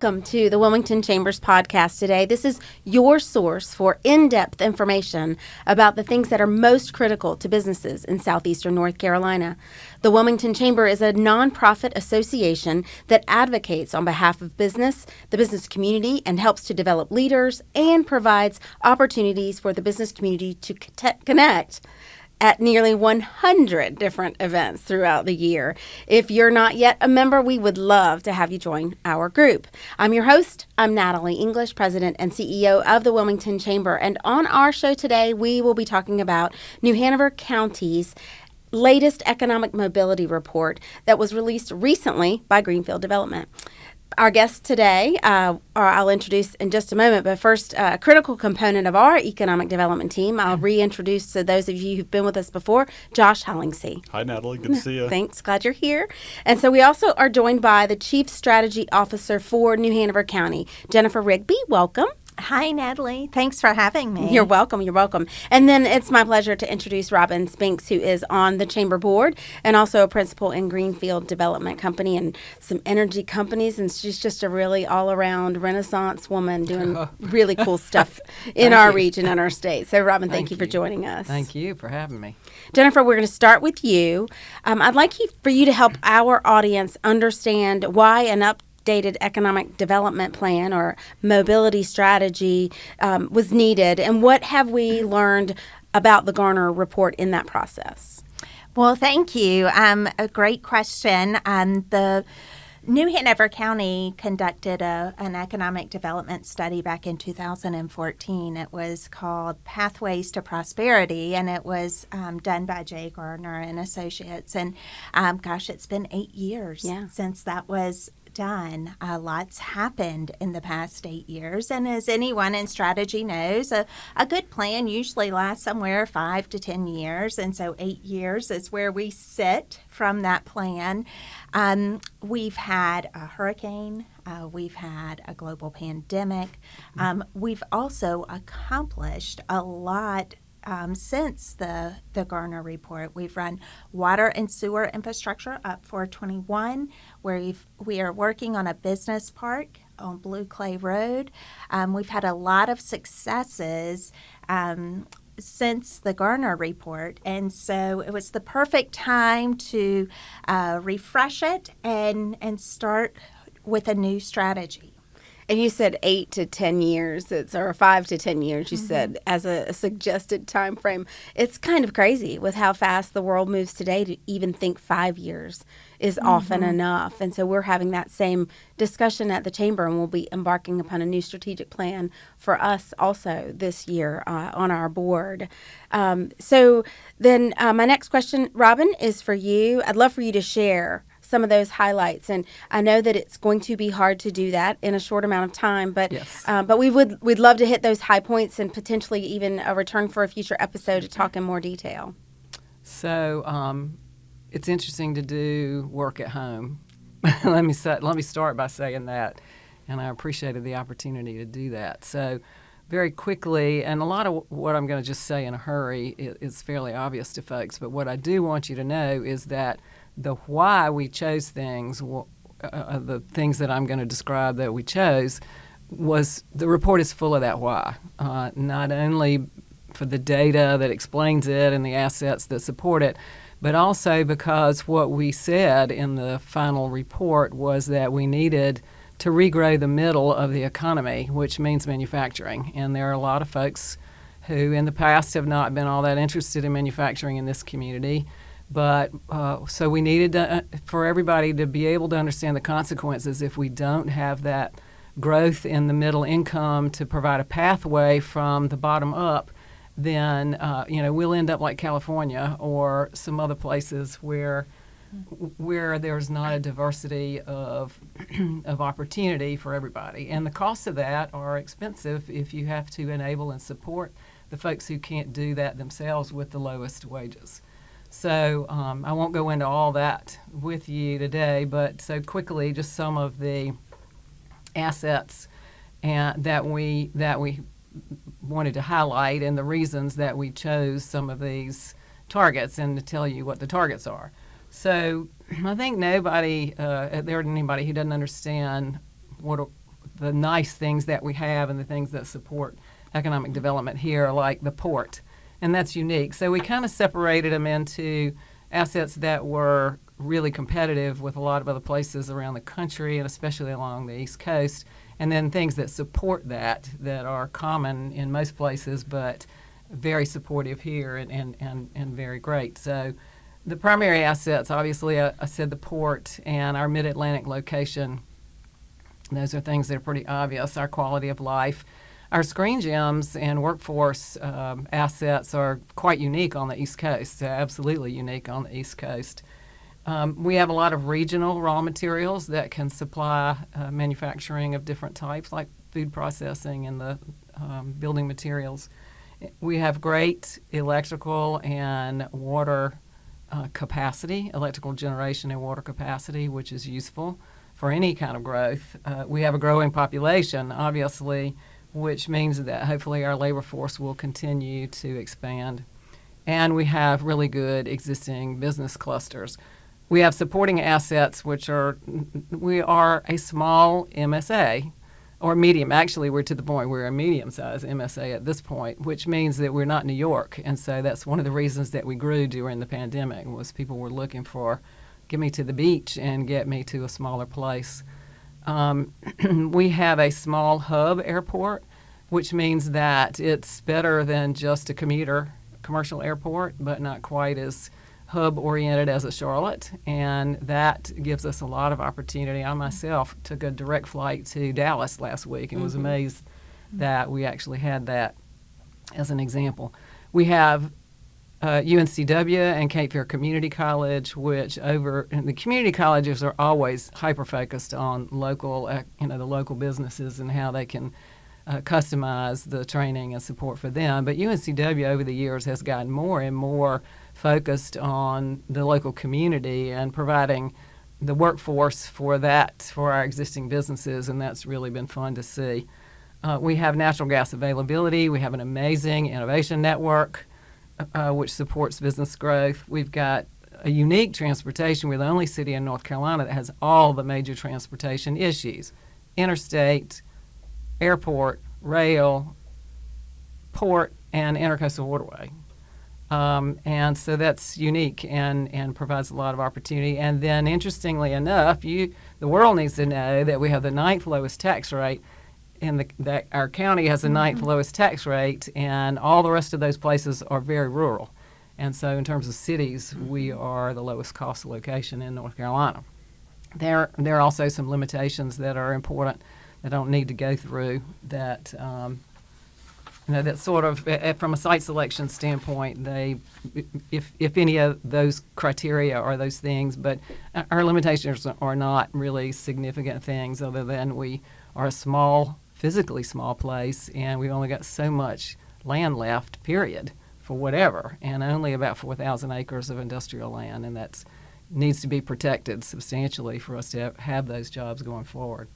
welcome to the Wilmington Chambers podcast today. This is your source for in-depth information about the things that are most critical to businesses in southeastern North Carolina. The Wilmington Chamber is a nonprofit association that advocates on behalf of business, the business community, and helps to develop leaders and provides opportunities for the business community to connect at nearly 100 different events throughout the year. If you're not yet a member, we would love to have you join our group. I'm your host. I'm Natalie English, President and CEO of the Wilmington Chamber. And on our show today, we will be talking about New Hanover County's latest economic mobility report that was released recently by Greenfield Development. Our guest today, I'll introduce in just a moment, but first, a critical component of our economic development team, I'll reintroduce to those of you who've been with us before, Josh Hallingse. Hi, Natalie. Good to see you. Thanks. Glad you're here. And so we also are joined by the Chief Strategy Officer for New Hanover County, Jennifer Rigby. Welcome. Hi, Natalie. Thanks for having me. You're welcome. You're welcome. And then it's my pleasure to introduce Robin Spinks, who is on the Chamber Board and also a principal in Greenfield Development Company and some energy companies. And she's just a really all-around Renaissance woman doing really cool stuff in our region and our state. So, Robin, thank you for joining us. Thank you for having me. Jennifer, we're going to start with you. I'd like for you to help our audience understand why an updated economic development plan or mobility strategy was needed, and what have we learned about the Garner report in that process? Well, thank you. A great question. The New Hanover County conducted an economic development study back in 2014. It was called Pathways to Prosperity, and it was done by J. Gardner and Associates. And it's been 8 years since that was done. Lots happened in the past 8 years, and as anyone in strategy knows, a good plan usually lasts somewhere 5 to 10 years, and so 8 years is where we sit from that plan. We've had a hurricane, we've had a global pandemic, we've also accomplished a lot since the Garner report. We've run water and sewer infrastructure up 421, where we are working on a business park on Blue Clay Road. We've had a lot of successes since the Garner report, and so it was the perfect time to refresh it and start with a new strategy. And you said 8 to 10 years, or 5 to 10 years, you said, as a suggested time frame. It's kind of crazy with how fast the world moves today to even think 5 years is often enough. And so we're having that same discussion at the Chamber, and we'll be embarking upon a new strategic plan for us also this year on our board. So then my next question, Robin, is for you. I'd love for you to share some of those highlights, and I know that it's going to be hard to do that in a short amount of time, but but we'd love to hit those high points and potentially even a return for a future episode to talk in more detail. So it's interesting to do work at home. Let me start by saying that, and I appreciated the opportunity to do that. So very quickly, and a lot of what I'm going to just say in a hurry is fairly obvious to folks, but what I do want you to know is that the why we chose things, the things that I'm going to describe that we chose, was the report is full of that why. Not only for the data that explains it and the assets that support it, but also because what we said in the final report was that we needed to regrow the middle of the economy, which means manufacturing. And there are a lot of folks who in the past have not been all that interested in manufacturing in this community. But so we needed for everybody to be able to understand the consequences if we don't have that growth in the middle income to provide a pathway from the bottom up, then we'll end up like California or some other places where there's not a diversity of opportunity for everybody. And the costs of that are expensive if you have to enable and support the folks who can't do that themselves with the lowest wages. So I won't go into all that with you today, but so quickly, just some of the assets that we wanted to highlight and the reasons that we chose some of these targets, and to tell you what the targets are. So I think there isn't anybody who doesn't understand what the nice things that we have and the things that support economic development here, like the port, and that's unique. So we kind of separated them into assets that were really competitive with a lot of other places around the country, and especially along the East Coast, and then things that support that are common in most places, but very supportive here and very great. So the primary assets, obviously, I said the port and our mid-Atlantic location. Those are things that are pretty obvious. Our quality of life. Our screen gems and workforce assets are quite unique on the East Coast, absolutely unique on the East Coast. We have a lot of regional raw materials that can supply manufacturing of different types, like food processing and the building materials. We have great electrical and water capacity, electrical generation and water capacity, which is useful for any kind of growth. We have a growing population, obviously, which means that hopefully our labor force will continue to expand. And we have really good existing business clusters. We have supporting assets, we are a small MSA, or medium. Actually, we're to the point we're a medium-sized MSA at this point, which means that we're not New York. And so that's one of the reasons that we grew during the pandemic, was people were looking for, get me to the beach and get me to a smaller place. We have a small hub airport, which means that it's better than just a commuter commercial airport, but not quite as hub-oriented as a Charlotte, and that gives us a lot of opportunity. I myself took a direct flight to Dallas last week and was amazed that we actually had that as an example. We have UNCW and Cape Fear Community College, and the community colleges are always hyper-focused on local, the local businesses and how they can customize the training and support for them. But UNCW over the years has gotten more and more focused on the local community and providing the workforce for our existing businesses, and that's really been fun to see. We have natural gas availability. We have an amazing innovation network which supports business growth. We've got a unique transportation. We're the only city in North Carolina that has all the major transportation issues: interstate, airport, rail, port, and intercoastal waterway. And so that's unique and provides a lot of opportunity. And then, interestingly enough, the world needs to know that we have the 9th lowest tax rate, and that our county has the 9th lowest tax rate, and all the rest of those places are very rural. And so in terms of cities, we are the lowest cost location in North Carolina. There are also some limitations that are important that I don't need to go through that that sort of, from a site selection standpoint, if any of those criteria are those things, but our limitations are not really significant things, other than we are a physically small place, and we've only got so much land left, period, for whatever, and only about 4,000 acres of industrial land, and that needs to be protected substantially for us to have those jobs going forward.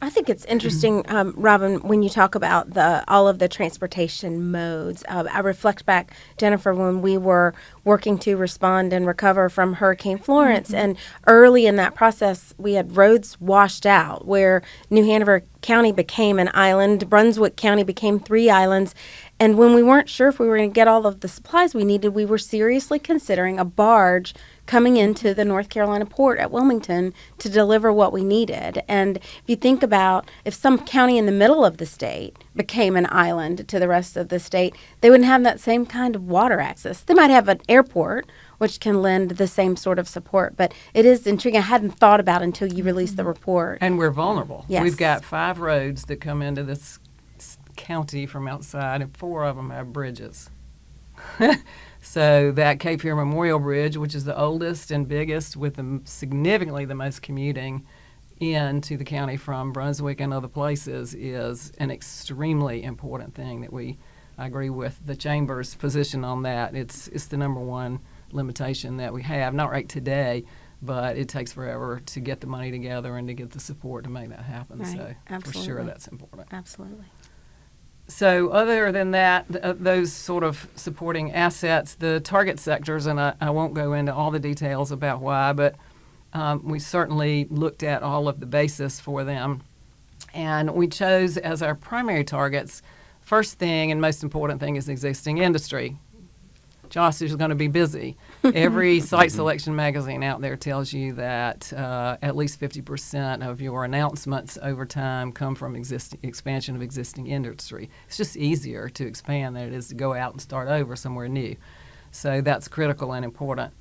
I think it's interesting, Robin, when you talk about all of the transportation modes. I reflect back, Jennifer, when we were working to respond and recover from Hurricane Florence, and early in that process, we had roads washed out where New Hanover County became an island, Brunswick County became 3 islands, and when we weren't sure if we were going to get all of the supplies we needed, we were seriously considering a barge coming into the North Carolina port at Wilmington to deliver what we needed. And if you think about if some county in the middle of the state became an island to the rest of the state, they wouldn't have that same kind of water access. They might have an airport, which can lend the same sort of support. But it is intriguing. I hadn't thought about until you released the report. And we're vulnerable. Yes. We've got 5 roads that come into this county from outside, and 4 of them have bridges. So that Cape Fear Memorial Bridge, which is the oldest and biggest with significantly the most commuting into the county from Brunswick and other places, is an extremely important thing that I agree with the Chamber's position on that. It's the number one limitation that we have, not right today, but it takes forever to get the money together and to get the support to make that happen. Right. So Absolutely. For sure that's important. Absolutely. So other than that, those sort of supporting assets, the target sectors, and I won't go into all the details about why, but we certainly looked at all of the basis for them. And we chose as our primary targets, first thing and most important thing is existing industry. Josh is going to be busy. Every site selection magazine out there tells you that at least 50% of your announcements over time come from expansion of existing industry. It's just easier to expand than it is to go out and start over somewhere new. So that's critical and important.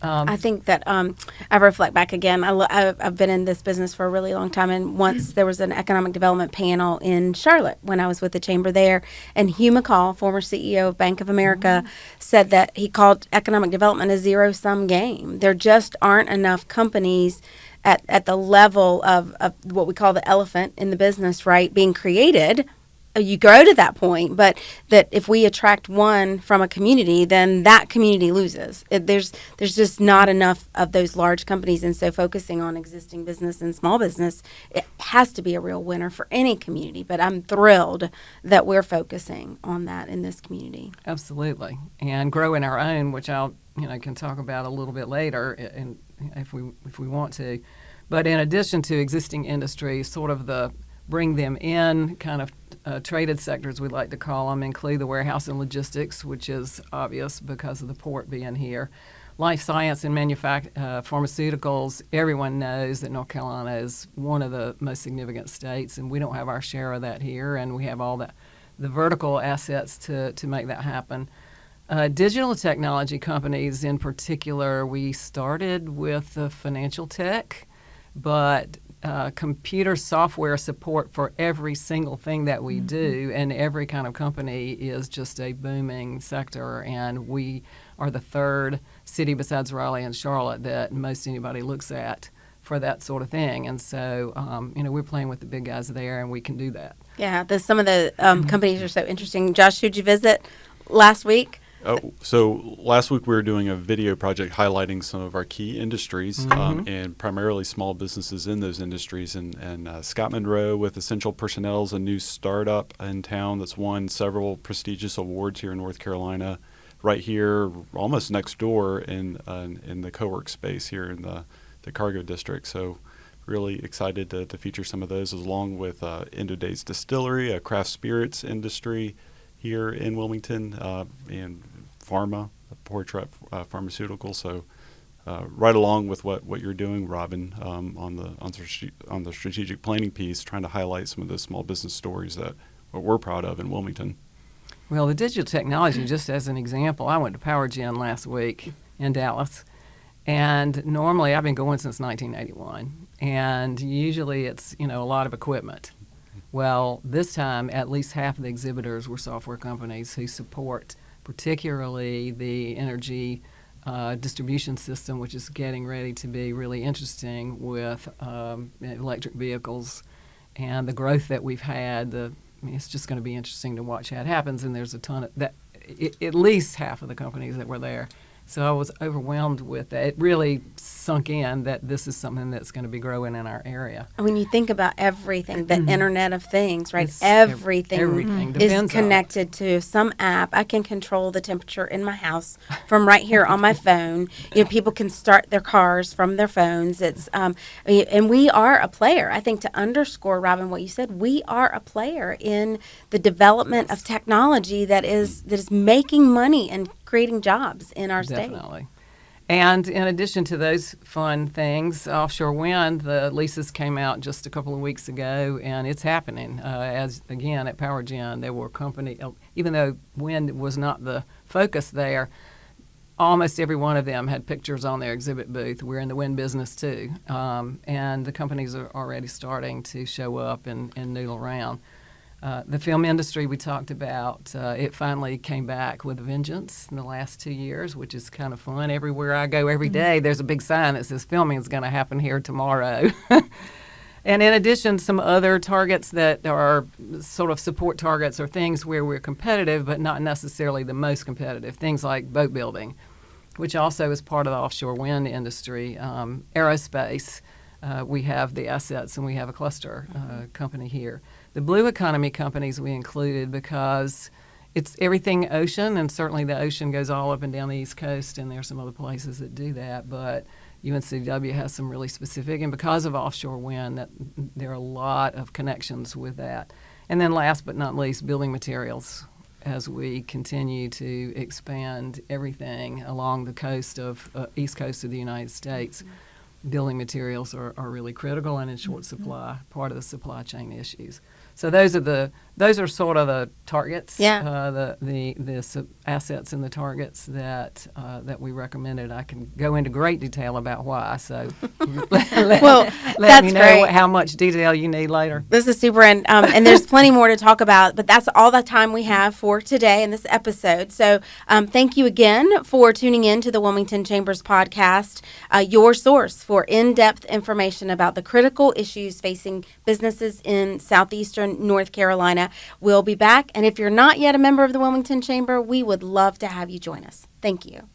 I think that I reflect back again. I've been in this business for a really long time, and once there was an economic development panel in Charlotte when I was with the chamber there, and Hugh McCall, former CEO of Bank of America, said that he called economic development a zero-sum game. There just aren't enough companies at the level of what we call the elephant in the business, right, being created. You grow to that point, but that if we attract one from a community, then that community loses. There's just not enough of those large companies, and so focusing on existing business and small business, it has to be a real winner for any community. But I'm thrilled that we're focusing on that in this community. Absolutely, and growing our own, which I'll can talk about a little bit later, and if we want to. But in addition to existing industry, sort of the bring them in kind of traded sectors, we like to call them, include the warehouse and logistics, which is obvious because of the port being here. Life science and pharmaceuticals, everyone knows that North Carolina is one of the most significant states, and we don't have our share of that here, and we have all the vertical assets to make that happen. Digital technology companies in particular, we started with the financial tech, but computer software support for every single thing that we do, and every kind of company is just a booming sector, and we are the third city besides Raleigh and Charlotte that most anybody looks at for that sort of thing. And so, we're playing with the big guys there, and we can do that. Yeah, some of the companies are so interesting. Josh, who'd you visit last week? So last week we were doing a video project highlighting some of our key industries and primarily small businesses in those industries. And Scott Monroe with Essential Personnel is a new startup in town that's won several prestigious awards here in North Carolina. Right here, almost next door in the co-work space here in the Cargo District. So really excited to feature some of those, along with Indodate's Distillery, a craft spirits industry here in Wilmington, and pharma, Portrait Pharmaceutical. So right along with what you're doing, Robin, on the strategic planning piece, trying to highlight some of those small business stories that what we're proud of in Wilmington. Well, the digital technology, just as an example, I went to PowerGen last week in Dallas, and normally I've been going since 1981, and usually it's a lot of equipment. Well, this time, at least half of the exhibitors were software companies who support particularly the energy distribution system, which is getting ready to be really interesting with electric vehicles and the growth that we've had. It's just going to be interesting to watch how it happens, and there's a ton of that. At least half of the companies that were there. So I was overwhelmed with that. It really sunk in that this is something that's going to be growing in our area. When you think about everything, the Internet of Things, right? It's Everything is connected to some app. I can control the temperature in my house from right here on my phone. People can start their cars from their phones. It's and we are a player. I think to underscore, Robin, what you said, we are a player in the development of technology that is making money and creating jobs in our state. Definitely. And in addition to those fun things, offshore wind, the leases came out just a couple of weeks ago, and it's happening. As again, at PowerGen, there were even though wind was not the focus there, almost every one of them had pictures on their exhibit booth. We're in the wind business too. And the companies are already starting to show up and noodle around. The film industry we talked about, it finally came back with a vengeance in the last 2 years, which is kind of fun. Everywhere I go every day, there's a big sign that says filming is going to happen here tomorrow. And in addition, some other targets that are sort of support targets are things where we're competitive, but not necessarily the most competitive. Things like boat building, which also is part of the offshore wind industry. Aerospace, we have the assets, and we have a cluster company here. The blue economy companies we included because it's everything ocean, and certainly the ocean goes all up and down the East Coast, and there are some other places that do that. But UNCW has some really specific, and because of offshore wind, that there are a lot of connections with that. And then last but not least, building materials. As we continue to expand everything along the coast of east coast of the United States, building materials are really critical and in short supply, part of the supply chain issues. So those are sort of the targets, the assets and the targets that we recommended. I can go into great detail about why. So let me know great. how much detail you need later. This is super, and there's plenty more to talk about, but that's all the time we have for today in this episode. So thank you again for tuning in to the Wilmington Chambers podcast, your source for in-depth information about the critical issues facing businesses in southeastern North Carolina. We'll be back, and if you're not yet a member of the Wilmington Chamber, we would love to have you join us. Thank you.